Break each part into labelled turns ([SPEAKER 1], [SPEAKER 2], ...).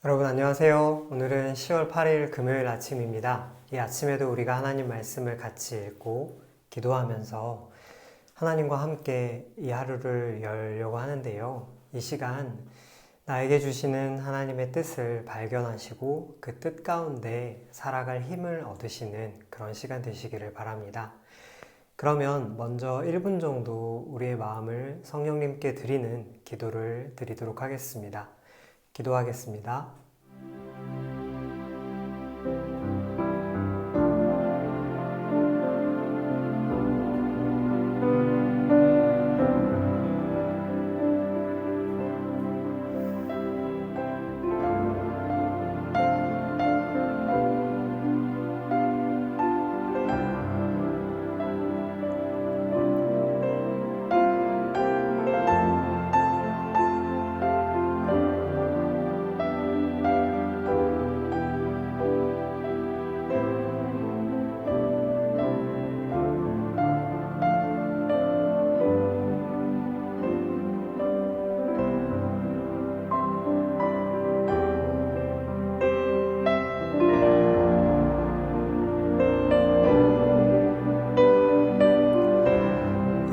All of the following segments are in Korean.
[SPEAKER 1] 여러분 안녕하세요. 오늘은 10월 8일 금요일 아침입니다. 이 아침에도 우리가 하나님 말씀을 같이 읽고 기도하면서 하나님과 함께 이 하루를 열려고 하는데요. 이 시간 나에게 주시는 하나님의 뜻을 발견하시고 그 뜻 가운데 살아갈 힘을 얻으시는 그런 시간 되시기를 바랍니다. 그러면 먼저 1분 정도 우리의 마음을 성령님께 드리는 기도를 드리도록 하겠습니다. 기도하겠습니다.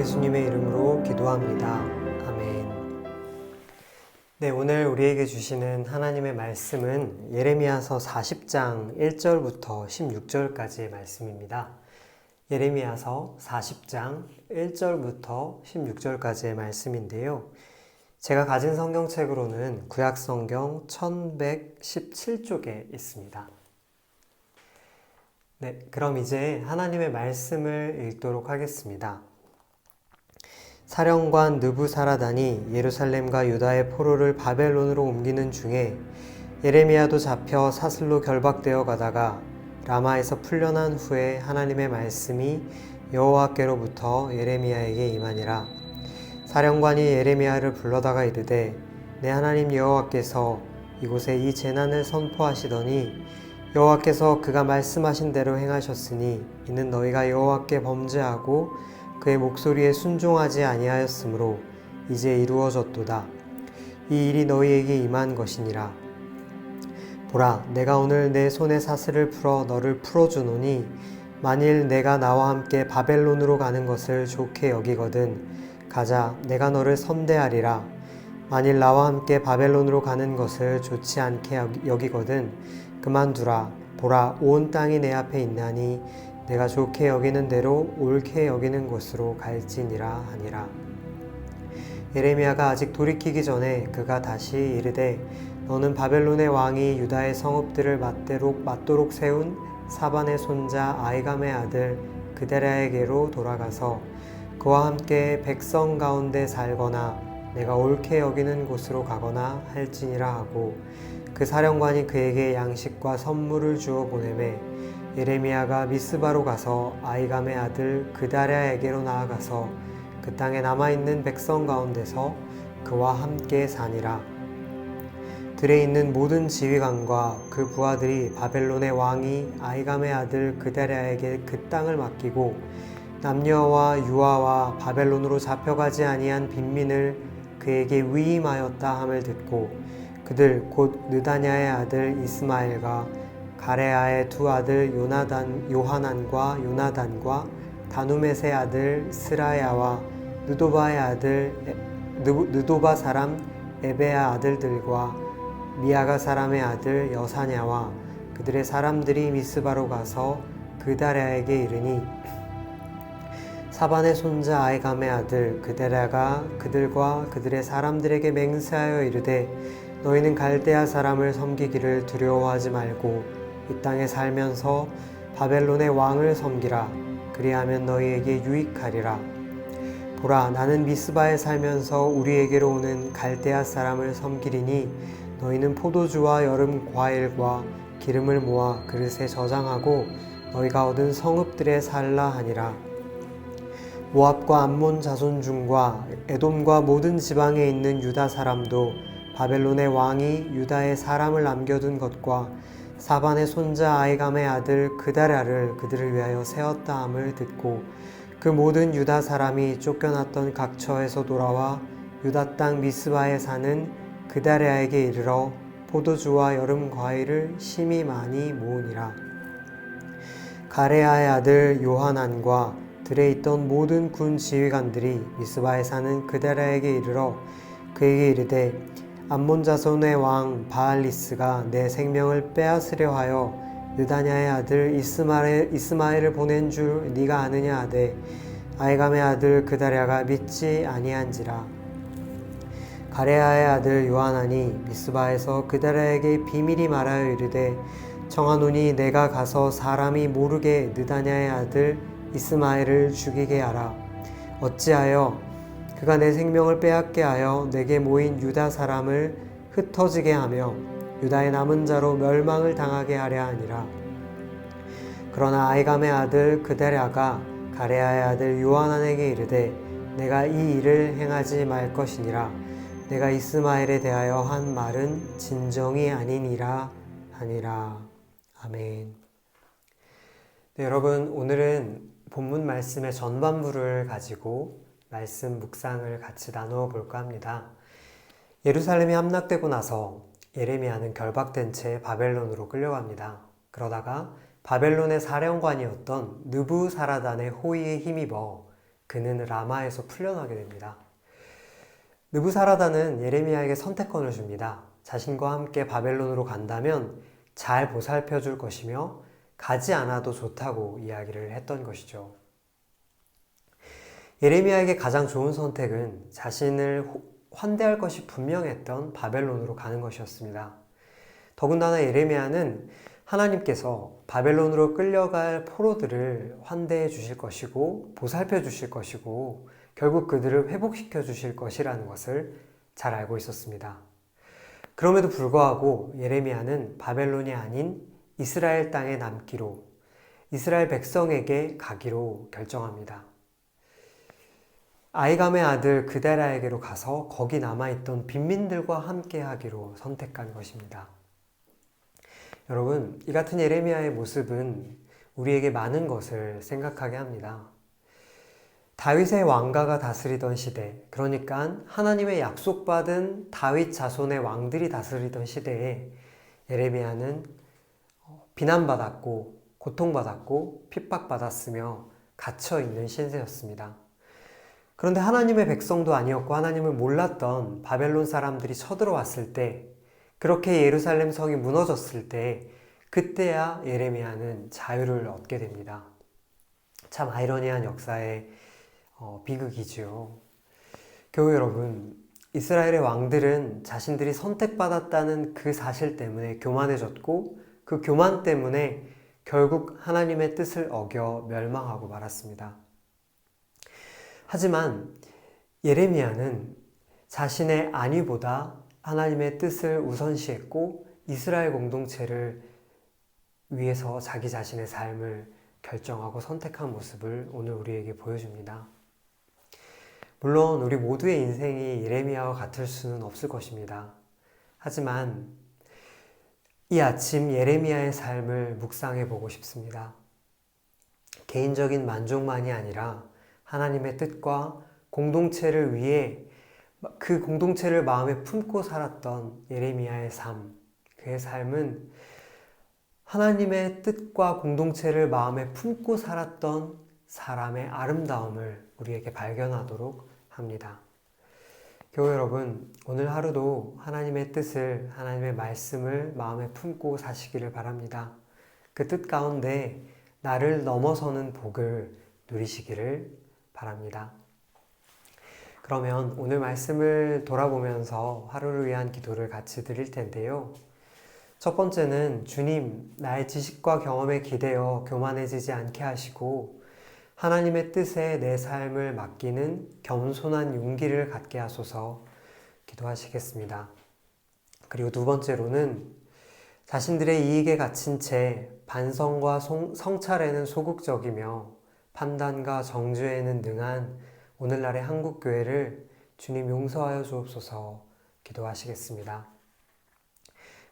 [SPEAKER 1] 예수님의 이름으로 기도합니다. 아멘. 네, 오늘 우리에게 주시는 하나님의 말씀은 예레미야서 40장 1절부터 16절까지의 말씀입니다. 예레미야서 40장 1절부터 16절까지의 말씀인데요. 제가 가진 성경책으로는 구약성경 1117쪽에 있습니다. 네, 그럼 이제 하나님의 말씀을 읽도록 하겠습니다. 사령관 느부사라단이 예루살렘과 유다의 포로를 바벨론으로 옮기는 중에 예레미야도 잡혀 사슬로 결박되어 가다가 라마에서 풀려난 후에 하나님의 말씀이 여호와께로부터 예레미야에게 임하니라. 사령관이 예레미야를 불러다가 이르되 내 하나님 여호와께서 이곳에 이 재난을 선포하시더니 여호와께서 그가 말씀하신 대로 행하셨으니 이는 너희가 여호와께 범죄하고 그의 목소리에 순종하지 아니하였으므로 이제 이루어졌도다. 이 일이 너희에게 임한 것이니라. 보라, 내가 오늘 내 손의 사슬을 풀어 너를 풀어주노니 만일 내가 나와 함께 바벨론으로 가는 것을 좋게 여기거든 가자, 내가 너를 선대하리라. 만일 나와 함께 바벨론으로 가는 것을 좋지 않게 여기거든 그만두라. 보라, 온 땅이 내 앞에 있나니 내가 좋게 여기는 대로 옳게 여기는 곳으로 갈지니라 하니라. 예레미야가 아직 돌이키기 전에 그가 다시 이르되 너는 바벨론의 왕이 유다의 성읍들을 맞도록 세운 사반의 손자 아이감의 아들 그데랴에게로 돌아가서 그와 함께 백성 가운데 살거나 내가 옳게 여기는 곳으로 가거나 할지니라 하고 그 사령관이 그에게 양식과 선물을 주어 보내매 예레미야가 미스바로 가서 아이감의 아들 그다랴에게로 나아가서 그 땅에 남아있는 백성 가운데서 그와 함께 사니라. 들에 있는 모든 지휘관과 그 부하들이 바벨론의 왕이 아이감의 아들 그다랴에게 그 땅을 맡기고 남녀와 유아와 바벨론으로 잡혀가지 아니한 빈민을 그에게 위임하였다 함을 듣고 그들 곧 느다냐의 아들 이스마엘과 가레아의 두 아들 요하난과 요나단과 다누멧의 아들 스라야와 느도바 사람 에베야 아들들과 미아가 사람의 아들 여사냐와 그들의 사람들이 미스바로 가서 그다랴에게 이르니 사반의 손자 아이감의 아들 그데랴가 그들과 그들의 사람들에게 맹세하여 이르되 너희는 갈대아 사람을 섬기기를 두려워하지 말고 이 땅에 살면서 바벨론의 왕을 섬기라. 그리하면 너희에게 유익하리라. 보라, 나는 미스바에 살면서 우리에게로 오는 갈대아 사람을 섬기리니 너희는 포도주와 여름 과일과 기름을 모아 그릇에 저장하고 너희가 얻은 성읍들에 살라 하니라. 모압과 암몬 자손 중과 에돔과 모든 지방에 있는 유다 사람도 바벨론의 왕이 유다에 사람을 남겨둔 것과 사반의 손자 아이감의 아들 그다랴를 그들을 위하여 세웠다 함을 듣고 그 모든 유다 사람이 쫓겨났던 각처에서 돌아와 유다 땅 미스바에 사는 그다랴에게 이르러 포도주와 여름 과일을 심히 많이 모으니라. 가레아의 아들 요하난과 들에 있던 모든 군 지휘관들이 미스바에 사는 그데라에게 이르러 그에게 이르되 암몬 자손의 왕 바알리스가 내 생명을 빼앗으려 하여 느다냐의 아들 이스마엘을 보낸 줄 네가 아느냐 하되 아이감의 아들 그다랴가 믿지 아니한지라. 가레아의 아들 요하난이 미스바에서 그다랴에게 비밀이 말하여 이르되 청하노니 내가 가서 사람이 모르게 느다냐의 아들 이스마엘을 죽이게 하라. 어찌하여 그가 내 생명을 빼앗게 하여 내게 모인 유다 사람을 흩어지게 하며 유다의 남은 자로 멸망을 당하게 하려 하니라. 그러나 아이감의 아들 그데랴가 가레아의 아들 요하난에게 이르되 내가 이 일을 행하지 말 것이니라. 내가 이스마엘에 대하여 한 말은 진정이 아니니라 하니라. 아멘. 네, 여러분, 오늘은 본문 말씀의 전반부를 가지고 말씀 묵상을 같이 나누어 볼까 합니다. 예루살렘이 함락되고 나서 예레미야는 결박된 채 바벨론으로 끌려갑니다. 그러다가 바벨론의 사령관이었던 느부사라단의 호의에 힘입어 그는 라마에서 풀려나게 됩니다. 느부사라단은 예레미야에게 선택권을 줍니다. 자신과 함께 바벨론으로 간다면 잘 보살펴 줄 것이며 가지 않아도 좋다고 이야기를 했던 것이죠. 예레미야에게 가장 좋은 선택은 자신을 환대할 것이 분명했던 바벨론으로 가는 것이었습니다. 더군다나 예레미야는 하나님께서 바벨론으로 끌려갈 포로들을 환대해 주실 것이고 보살펴 주실 것이고 결국 그들을 회복시켜 주실 것이라는 것을 잘 알고 있었습니다. 그럼에도 불구하고 예레미야는 바벨론이 아닌 이스라엘 땅에 남기로, 이스라엘 백성에게 가기로 결정합니다. 아이감의 아들 그데라에게로 가서 거기 남아있던 빈민들과 함께 하기로 선택한 것입니다. 여러분, 이 같은 예레미야의 모습은 우리에게 많은 것을 생각하게 합니다. 다윗의 왕가가 다스리던 시대, 그러니까 하나님의 약속받은 다윗 자손의 왕들이 다스리던 시대에 예레미야는 비난받았고 고통받았고 핍박받았으며 갇혀있는 신세였습니다. 그런데 하나님의 백성도 아니었고 하나님을 몰랐던 바벨론 사람들이 쳐들어왔을 때, 그렇게 예루살렘 성이 무너졌을 때, 그때야 예레미야는 자유를 얻게 됩니다. 참 아이러니한 역사의 비극이지요. 교회 여러분, 이스라엘의 왕들은 자신들이 선택받았다는 그 사실 때문에 교만해졌고 그 교만 때문에 결국 하나님의 뜻을 어겨 멸망하고 말았습니다. 하지만 예레미야는 자신의 안위보다 하나님의 뜻을 우선시했고 이스라엘 공동체를 위해서 자기 자신의 삶을 결정하고 선택한 모습을 오늘 우리에게 보여줍니다. 물론 우리 모두의 인생이 예레미야와 같을 수는 없을 것입니다. 하지만 이 아침 예레미야의 삶을 묵상해 보고 싶습니다. 개인적인 만족만이 아니라 하나님의 뜻과 공동체를 위해 그 공동체를 마음에 품고 살았던 예레미야의 삶, 그의 삶은 하나님의 뜻과 공동체를 마음에 품고 살았던 사람의 아름다움을 우리에게 발견하도록 합니다. 교회 여러분, 오늘 하루도 하나님의 뜻을, 하나님의 말씀을 마음에 품고 사시기를 바랍니다. 그 뜻 가운데 나를 넘어서는 복을 누리시기를 바랍니다. 그러면 오늘 말씀을 돌아보면서 하루를 위한 기도를 같이 드릴 텐데요. 첫 번째는 주님, 나의 지식과 경험에 기대어 교만해지지 않게 하시고 하나님의 뜻에 내 삶을 맡기는 겸손한 용기를 갖게 하소서 기도하시겠습니다. 그리고 두 번째로는 자신들의 이익에 갇힌 채 반성과 성찰에는 소극적이며 판단과 정죄에는 능한 오늘날의 한국교회를 주님 용서하여 주옵소서 기도하시겠습니다.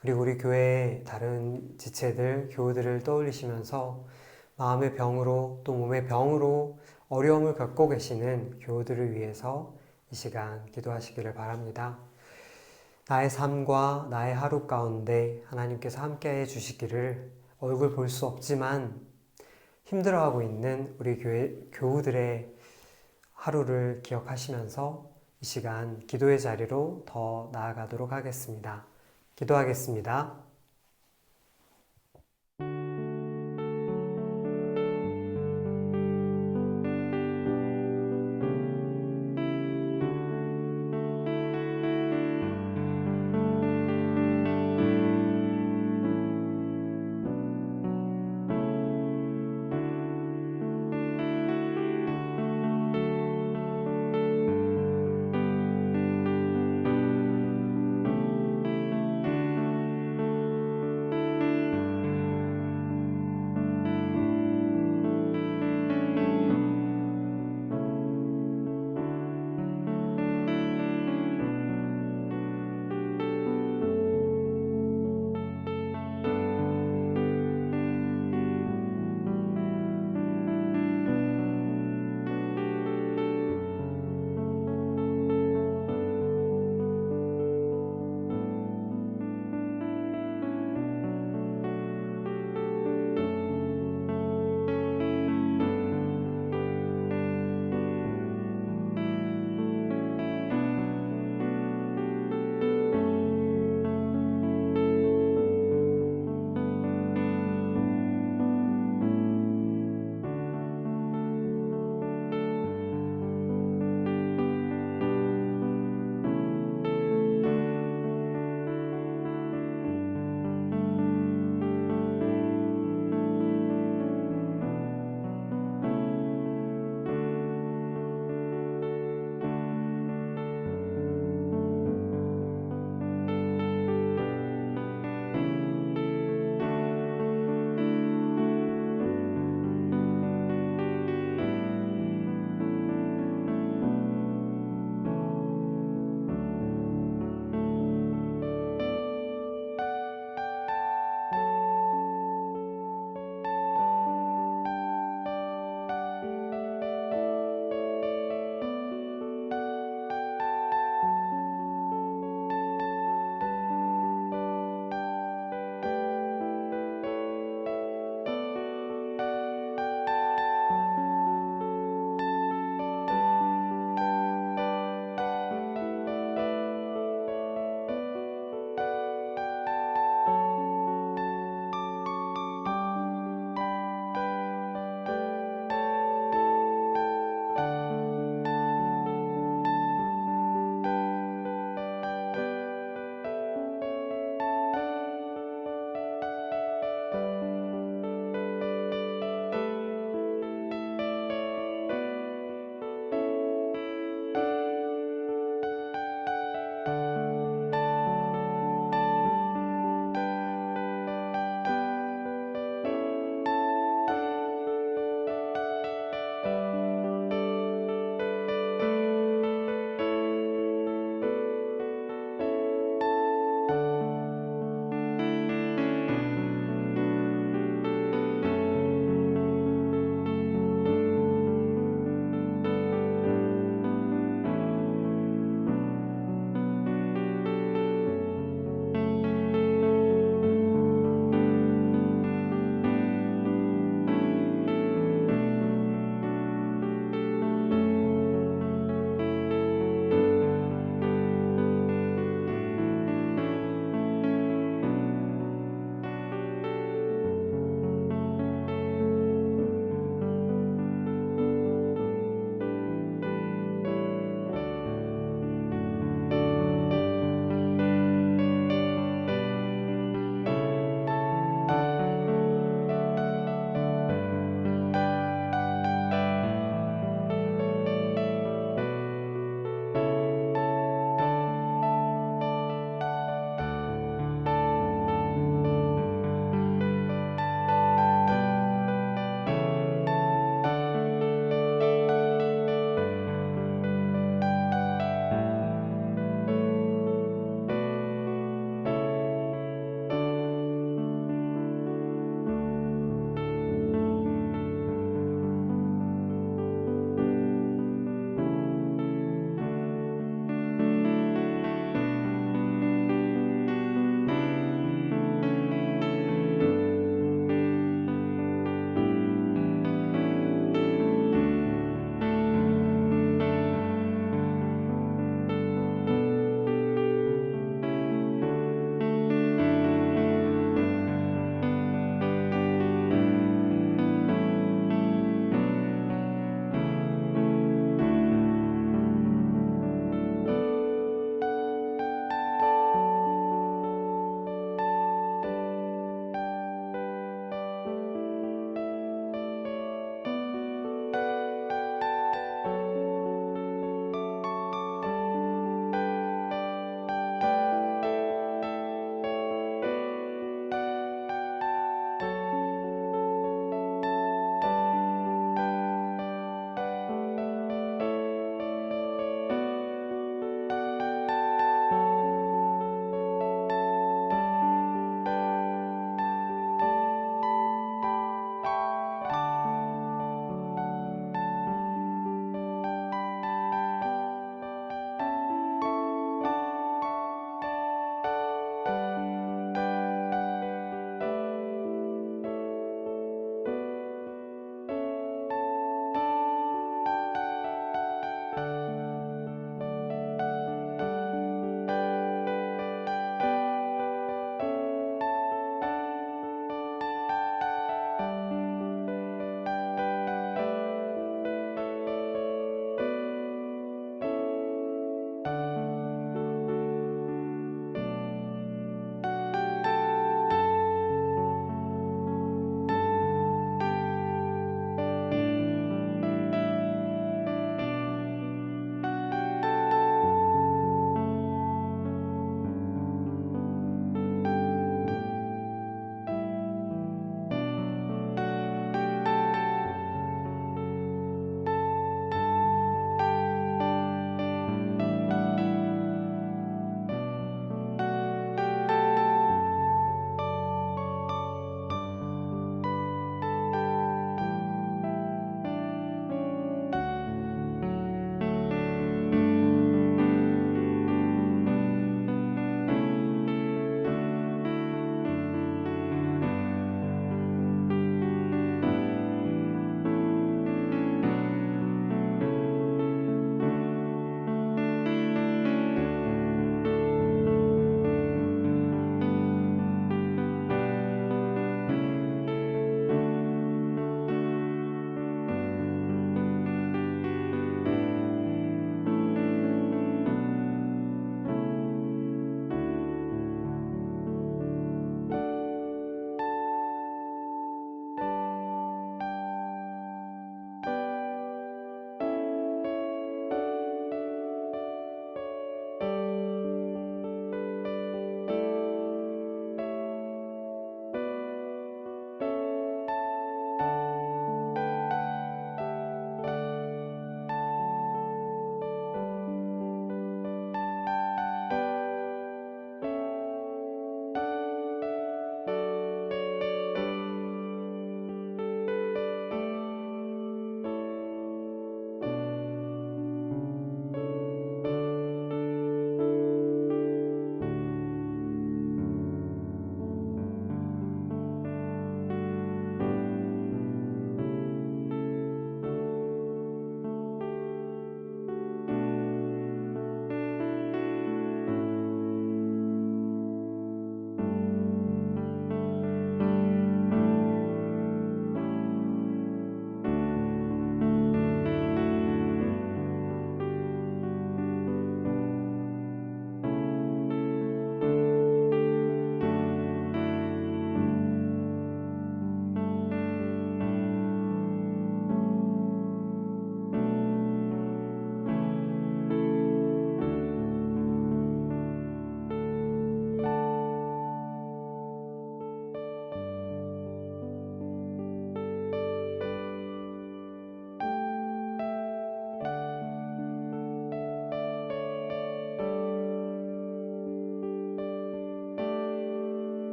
[SPEAKER 1] 그리고 우리 교회의 다른 지체들, 교우들을 떠올리시면서 마음의 병으로 또 몸의 병으로 어려움을 겪고 계시는 교우들을 위해서 이 시간 기도하시기를 바랍니다. 나의 삶과 나의 하루 가운데 하나님께서 함께해 주시기를 얼굴 볼 수 없지만 힘들어하고 있는 우리 교우들의 하루를 기억하시면서 이 시간 기도의 자리로 더 나아가도록 하겠습니다. 기도하겠습니다.